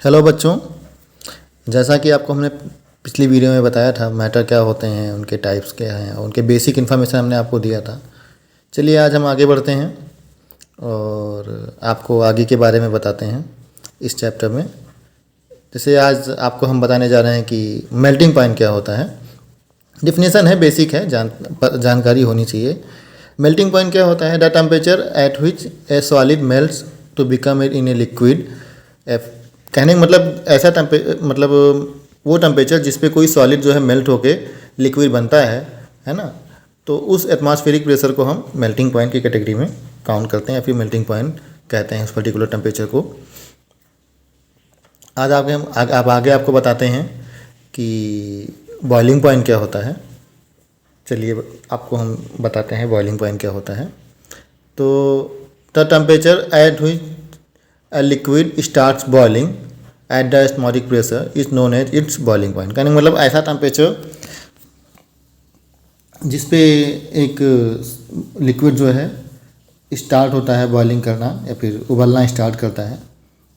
Hello बच्चों, जैसा कि आपको हमने पिछली वीडियो में बताया था मैटर क्या होते हैं, उनके टाइप्स क्या हैं, उनके बेसिक इन्फॉर्मेशन हमने आपको दिया था। चलिए आज हम आगे बढ़ते हैं और आपको आगे के बारे में बताते हैं इस चैप्टर में। जैसे आज आपको हम बताने जा रहे हैं कि मेल्टिंग पॉइंट क्या होता है। डिफिनेशन है, बेसिक है, जानकारी होनी चाहिए। मेल्टिंग पॉइंट क्या होता है? The temperature at which a solid melts to become it in a liquid. कहने का मतलब ऐसा मतलब वो टेम्परेचर जिस पे कोई सॉलिड जो है मेल्ट होके लिक्विड बनता है ना। तो उस एटमॉस्फेरिक प्रेशर को हम मेल्टिंग पॉइंट की कैटेगरी में काउंट करते हैं या फिर मेल्टिंग पॉइंट कहते हैं उस पर्टिकुलर टेम्परेचर को। आज आगे आपको बताते हैं कि बॉइलिंग पॉइंट क्या होता है। चलिए आपको हम बताते हैं बॉइलिंग पॉइंट क्या होता है। तो the temperature at which a liquid starts boiling at the atmospheric pressure is known as its boiling point। कहने का मतलब ऐसा टेम्परेचर जिस पे एक लिक्विड जो है स्टार्ट होता है बॉइलिंग करना या फिर उबलना स्टार्ट करता है,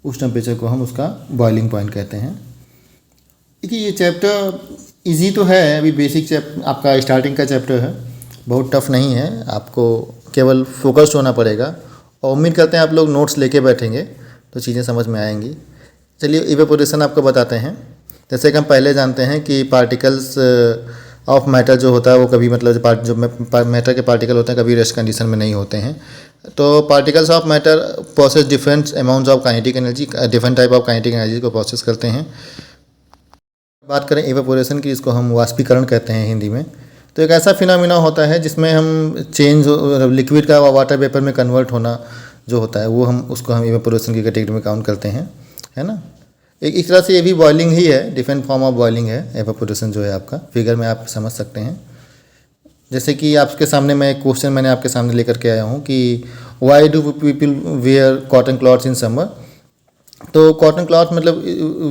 उस टेम्परेचर को हम उसका बॉइलिंग पॉइंट कहते हैं। देखिए ये चैप्टर इजी तो है, अभी बेसिक चैप्टर आपका स्टार्टिंग का चैप्टर है, बहुत टफ नहीं है, आपको केवल फोकस्ड होना पड़ेगा और उम्मीद करते हैं आप लोग नोट्स लेके बैठेंगे तो चीज़ें समझ में आएंगी। चलिए इवेपोरेशन आपको बताते हैं। जैसे कि हम पहले जानते हैं कि पार्टिकल्स ऑफ मैटर जो होता है वो कभी मतलब जो मैटर के पार्टिकल होते हैं कभी रेस्ट कंडीशन में नहीं होते हैं। तो particles of matter process different amounts of kinetic energy, different type of kinetic energy को प्रोसेस करते हैं। बात करें इवेपोरेशन की, इसको हम वाष्पीकरण कहते हैं हिंदी में। तो एक ऐसा फिनोमिना होता है जिसमें हम चेंज लिक्विड का वाटर वेपर में कन्वर्ट होना जो होता है वो उसको हम इवेपोरेशन की कैटेगरी में काउंट करते हैं, है ना। एक तरह से ये भी बॉइलिंग ही है, डिफरेंट फॉर्म ऑफ बॉइलिंग है इवेपोरेशन जो है आपका, फिगर में आप समझ सकते हैं। जैसे कि आपके सामने मैं एक क्वेश्चन मैंने आपके सामने लेकर के आया हूँ कि why do people where cotton clothes in summer. तो कॉटन क्लॉथ मतलब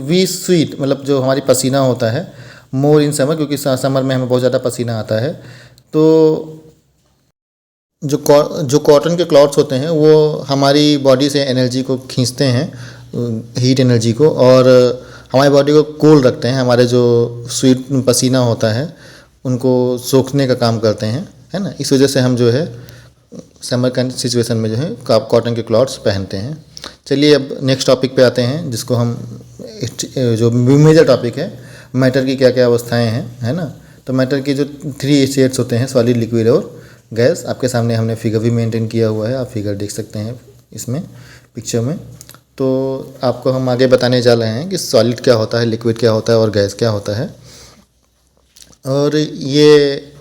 वी स्वीट मतलब जो हमारी पसीना होता है मोर इन समर, क्योंकि समर में हमें बहुत ज़्यादा पसीना आता है। तो जो कॉटन के क्लॉथ्स होते हैं वो हमारी बॉडी से एनर्जी को खींचते हैं, हीट एनर्जी को, और हमारी बॉडी को कूल रखते हैं। हमारे जो स्वीट पसीना होता है उनको सोखने का काम करते हैं, है ना। इस वजह से हम जो है समर का सिचुएशन में जो है कॉटन के क्लॉथ्स पहनते हैं। चलिए अब नेक्स्ट टॉपिक पे आते हैं, जिसको हम जो मेजर टॉपिक है मैटर की क्या क्या अवस्थाएं हैं, है ना। तो मैटर की जो 3 स्टेट्स होते हैं, सॉलिड, लिक्विड और गैस। आपके सामने हमने फिगर भी मेंटेन किया हुआ है, आप फिगर देख सकते हैं इसमें पिक्चर में। तो आपको हम आगे बताने जा रहे हैं कि सॉलिड क्या होता है, लिक्विड क्या होता है और गैस क्या होता है। और ये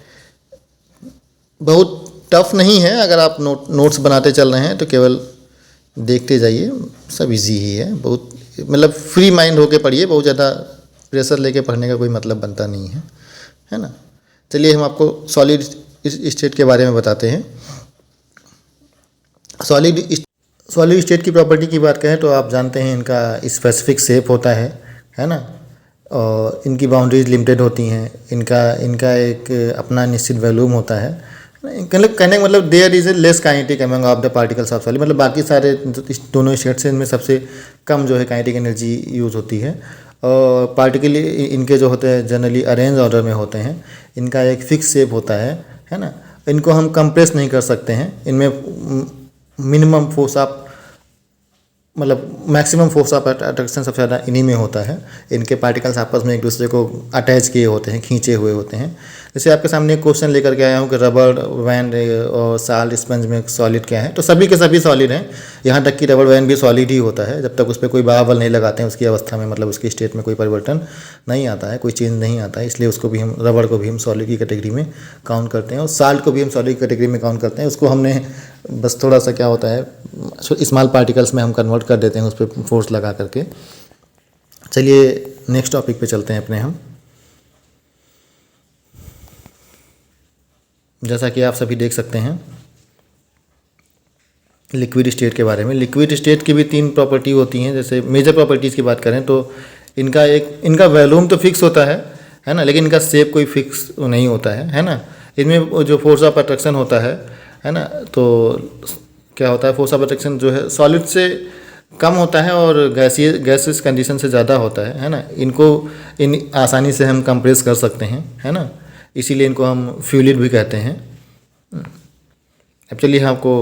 बहुत टफ नहीं है, अगर आप नोट्स बनाते चल रहे हैं तो केवल देखते जाइए, सब इजी ही है। बहुत मतलब फ्री माइंड होके पढ़िए, बहुत ज़्यादा प्रेशर लेके पढ़ने का कोई मतलब बनता नहीं है ना। चलिए हम आपको सॉलिड स्टेट के बारे में बताते हैं। सॉलिड स्टेट की प्रॉपर्टी की बात करें तो आप जानते हैं इनका स्पेसिफिक शेप होता है ना, और इनकी बाउंड्रीज लिमिटेड होती हैं। इनका एक अपना निश्चित वॉल्यूम होता है। कहने का मतलब there is a less kinetic among of the particles of solid, मतलब बाकी सारे दोनों स्टेट्स हैं इनमें सबसे कम जो है काइनेटिक एनर्जी यूज़ होती है। और पार्टिकली इनके जो होते हैं जनरली अरेंज ऑर्डर में होते हैं। इनका एक फिक्स शेप होता है ना। इनको हम कंप्रेस नहीं कर सकते हैं। इनमें मिनिमम फोर्स ऑफ मतलब मैक्सिमम फोर्स ऑफ अट्रैक्शन सबसे ज़्यादा इन्हीं में होता है। इनके पार्टिकल्स आपस में एक दूसरे को अटैच किए होते हैं, खींचे हुए होते हैं। जैसे आपके सामने एक क्वेश्चन लेकर के आया हूँ कि रबर बैंड और साल्ट स्पंज में सॉलिड क्या है। तो सभी के सभी सॉलिड हैं, यहाँ तक कि रबर बैंड भी सॉलिड ही होता है जब तक उस पर कोई बावल नहीं लगाते हैं उसकी अवस्था में, मतलब उसकी स्टेट में कोई परिवर्तन नहीं आता है, कोई चेंज नहीं आता है। इसलिए उसको भी हम रबर को भी हम सॉलिड की कैटेगरी में काउंट करते हैं और साल्ट को भी हम सॉलिड की कैटेगरी में काउंट करते हैं। उसको हमने बस थोड़ा सा क्या होता है स्मॉल पार्टिकल्स में हम कन्वर्ट कर देते हैं उस पर फोर्स लगा करके। चलिए नेक्स्ट टॉपिक पे चलते हैं अपने हम। जैसा कि आप सभी देख सकते हैं लिक्विड स्टेट के बारे में। लिक्विड स्टेट की भी 3 प्रॉपर्टी होती हैं। जैसे मेजर प्रॉपर्टीज़ की बात करें तो इनका वॉल्यूम तो फिक्स होता है ना, लेकिन इनका शेप कोई फिक्स नहीं होता है ना। इनमें जो फोर्स ऑफ अट्रैक्शन होता है ना, तो क्या होता है फोर्स ऑफ अट्रैक्शन जो है सॉलिड से कम होता है और गैसियस कंडीशन से ज़्यादा होता है ना। इनको इन आसानी से हम कंप्रेस कर सकते हैं, है ना, इसीलिए इनको हम फ्लूइड भी कहते हैं। अब चलिए आपको,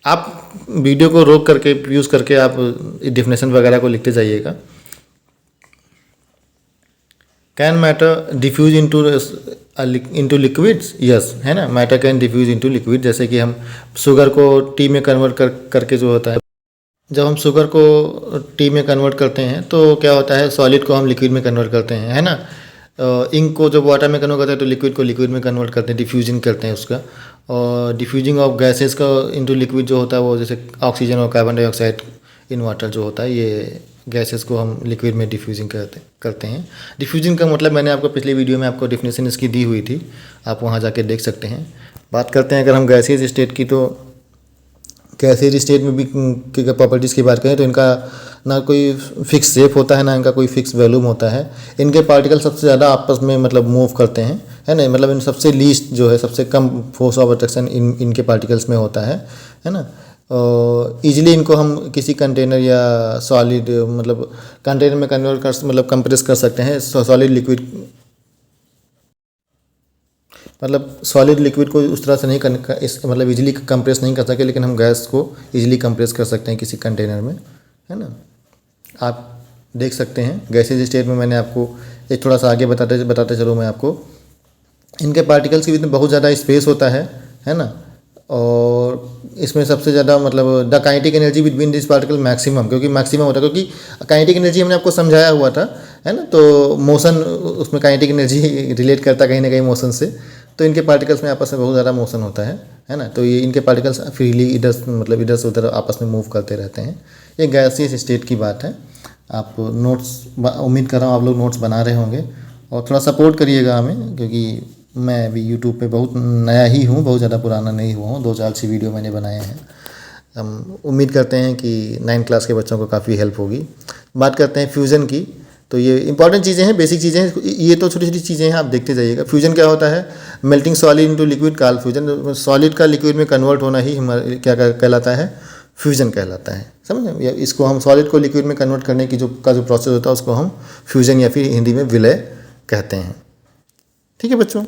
आप वीडियो को रोक करके यूज़ करके आप डिफिनेशन वगैरह को लिखते जाइएगा। Can matter diffuse into liquids, yes, है ना, matter can diffuse into liquid. जैसे कि हम शुगर को टी में कन्वर्ट करके जो होता है, जब हम शुगर को टी में कन्वर्ट करते हैं तो क्या होता है, सॉलिड को हम लिक्विड में कन्वर्ट करते हैं, है ना। इंक को जब वाटर में कन्वर्ट करते हैं तो लिक्विड को लिक्विड में कन्वर्ट करते हैं, डिफ्यूजन करते हैं उसका। और डिफ्यूजिंग ऑफ गैसेस का इनटू लिक्विड जो होता है वो जैसे ऑक्सीजन और कार्बन डाइऑक्साइड इन वाटर जो होता है, ये गैसेस को हम लिक्विड में डिफ्यूजिंग करते हैं। डिफ्यूजिंग का मतलब मैंने आपको पिछले वीडियो में आपको डेफिनेशन इसकी दी हुई थी, आप वहाँ जाके देख सकते हैं। बात करते हैं अगर हम गैसियस स्टेट की, तो गैसियस स्टेट में भी की प्रॉपर्टीज़ की बात करें तो इनका ना कोई फिक्स शेप होता है, ना इनका कोई फिक्स वॉल्यूम होता है। इनके पार्टिकल सबसे ज़्यादा आपस में मतलब मूव करते हैं, है ना, मतलब इन सबसे लीस्ट जो है, सबसे कम फोर्स ऑफ अट्रैक्शन इनके पार्टिकल्स में होता है ना। ईजिली इनको हम किसी कंटेनर या सॉलिड मतलब कंटेनर में कन्वर्ट कर मतलब कंप्रेस कर सकते हैं। सॉलिड लिक्विड मतलब सॉलिड लिक्विड को उस तरह से नहीं मतलब इजीली कंप्रेस नहीं कर सके, लेकिन हम गैस को इजीली कंप्रेस कर सकते हैं किसी कंटेनर में, है ना। आप देख सकते हैं गैसेज स्टेट में मैंने आपको एक थोड़ा सा आगे बताते चलो मैं आपको, इनके पार्टिकल्स के बीच में बहुत ज़्यादा स्पेस होता है ना। और इसमें सबसे ज़्यादा मतलब the kinetic energy between this particle maximum, क्योंकि मैक्सिमम होता है, क्योंकि काइनेटिक एनर्जी हमने आपको समझाया हुआ था, है ना। तो मोशन, उसमें काइनेटिक एनर्जी रिलेट करता है कहीं ना कहीं मोशन से, तो इनके पार्टिकल्स में आपस में बहुत ज़्यादा मोशन होता है ना। तो ये इनके पार्टिकल्स फ्रीली इधर से उधर आपस में मूव करते रहते हैं। ये गैसियस स्टेट की बात है। आप नोट्स, उम्मीद कर रहा हूँ आप लोग नोट्स बना रहे होंगे, और थोड़ा सपोर्ट करिएगा हमें, क्योंकि मैं अभी यूट्यूब पे बहुत नया ही हूँ, बहुत ज़्यादा पुराना नहीं हुआ हूँ। 2-4 अच्छी वीडियो मैंने बनाए हैं। हम उम्मीद करते हैं कि 9th क्लास के बच्चों को काफ़ी हेल्प होगी। बात करते हैं फ्यूज़न की, तो ये इंपॉर्टेंट चीज़ें हैं, बेसिक चीज़ें हैं, ये तो छोटी छोटी चीज़ें हैं, आप देखते जाइएगा। फ्यूजन क्या होता है, melting solid into liquid called fusion. Solid का लिक्विड में कन्वर्ट होना ही हमारे क्या कहलाता है, फ्यूजन कहलाता है, समझ। इसको हम सॉलिड को लिक्विड में कन्वर्ट करने की जो प्रोसेस होता है उसको हम फ्यूजन या फिर हिंदी में विलय कहते हैं। ठीक है बच्चों,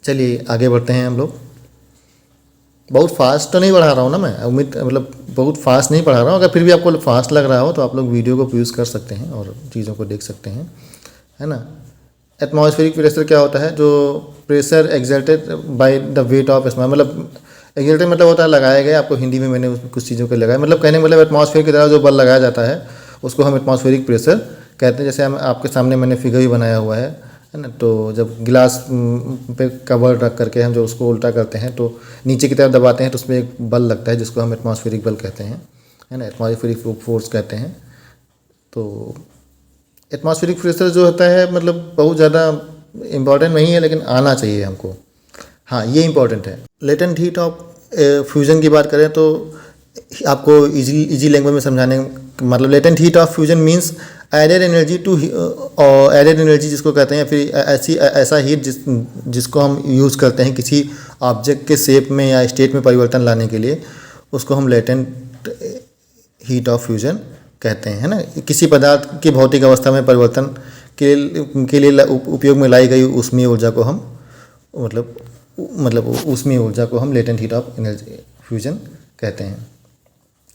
चलिए आगे बढ़ते हैं हम लोग। बहुत फास्ट तो नहीं बढ़ा रहा हूँ ना मैं, उम्मीद मतलब बहुत फास्ट नहीं पढ़ा रहा हूँ। अगर फिर भी आपको फास्ट लग रहा हो तो आप लोग वीडियो को पॉज कर सकते हैं और चीज़ों को देख सकते हैं, है ना। एटमॉस्फेरिक प्रेशर क्या होता है, जो pressure exerted by the weight of small, मतलब एक्सर्टेड मतलब होता है लगाया गया। आपको हिंदी में मैंने कुछ चीज़ों को लगाया, मतलब कहने मतलब एटमॉस्फेयर की तरह जो बल लगाया जाता है उसको हम एटमॉस्फेरिक प्रेशर कहते हैं। जैसे हम आपके सामने मैंने फिगर भी बनाया हुआ है ना। तो जब गिलास पे कवर रख करके हम जो उसको उल्टा करते हैं तो नीचे की तरफ दबाते हैं तो उसमें एक बल लगता है जिसको हम एटमॉस्फेरिक बल कहते हैं, है ना, एटमॉस्फेरिक फोर्स कहते हैं। तो एटमॉस्फेरिक प्रेशर जो होता है मतलब बहुत ज़्यादा इम्पॉर्टेंट नहीं है, लेकिन आना चाहिए हमको। हाँ, ये इम्पॉर्टेंट है। लेटेंट हीट ऑफ फ्यूजन की बात करें तो आपको इजी लैंग्वेज में समझाने, मतलब latent heat of fusion means added energy to, और एडेड एनर्जी जिसको कहते हैं, फिर ऐसा हीट जिसको हम यूज़ करते हैं किसी ऑब्जेक्ट के शेप में या स्टेट में परिवर्तन लाने के लिए, उसको हम लेटेंट हीट ऑफ फ्यूजन कहते हैं, है ना। किसी पदार्थ की भौतिक अवस्था में परिवर्तन के लिए उपयोग में लाई गई ऊष्मीय ऊर्जा को हम मतलब ऊष्मीय ऊर्जा को हम latent heat of energy fusion कहते हैं।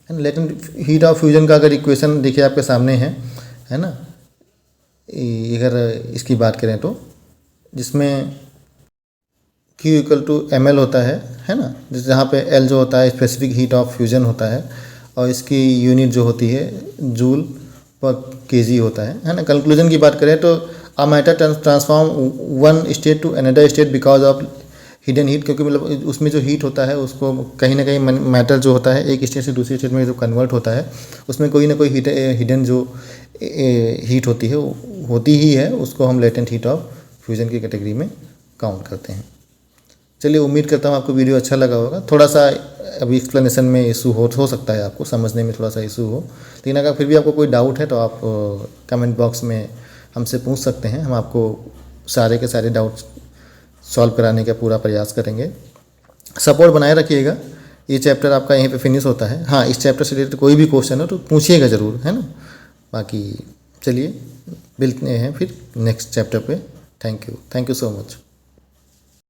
लेटेंट हीट ऑफ फ्यूजन का अगर इक्वेशन देखिए आपके सामने है ना, अगर इसकी बात करें तो जिसमें Q = ml होता है ना, जहाँ पे L जो होता है स्पेसिफिक हीट ऑफ फ्यूजन होता है, और इसकी यूनिट जो होती है जूल पर केजी होता है ना। कंक्लूजन की बात करें तो a matter transform one state to another state because of hidden heat, क्योंकि मतलब उसमें जो हीट होता है उसको कहीं ना कहीं मैटर जो होता है एक स्टेट से दूसरी स्टेट में जो कन्वर्ट होता है उसमें कोई ना कोई हिडन जो हीट होती ही है, उसको हम लेटेंट हीट ऑफ फ्यूजन की कैटेगरी में काउंट करते हैं। चलिए, उम्मीद करता हूँ आपको वीडियो अच्छा लगा होगा। थोड़ा सा अभी एक्सप्लेनेशन में इशू हो सकता है, आपको समझने में थोड़ा सा इशू हो, लेकिन अगर फिर भी आपको कोई डाउट है तो आप कमेंट बॉक्स में हमसे पूछ सकते हैं। हम आपको सारे के सारे डाउट्स सॉल्व कराने का पूरा प्रयास करेंगे। सपोर्ट बनाए रखिएगा, ये चैप्टर आपका यहीं पे फिनिश होता है। हाँ, इस चैप्टर से रिलेटेड कोई भी क्वेश्चन हो तो पूछिएगा ज़रूर, है ना। बाकी चलिए मिलते हैं फिर नेक्स्ट चैप्टर पे। Thank you so much.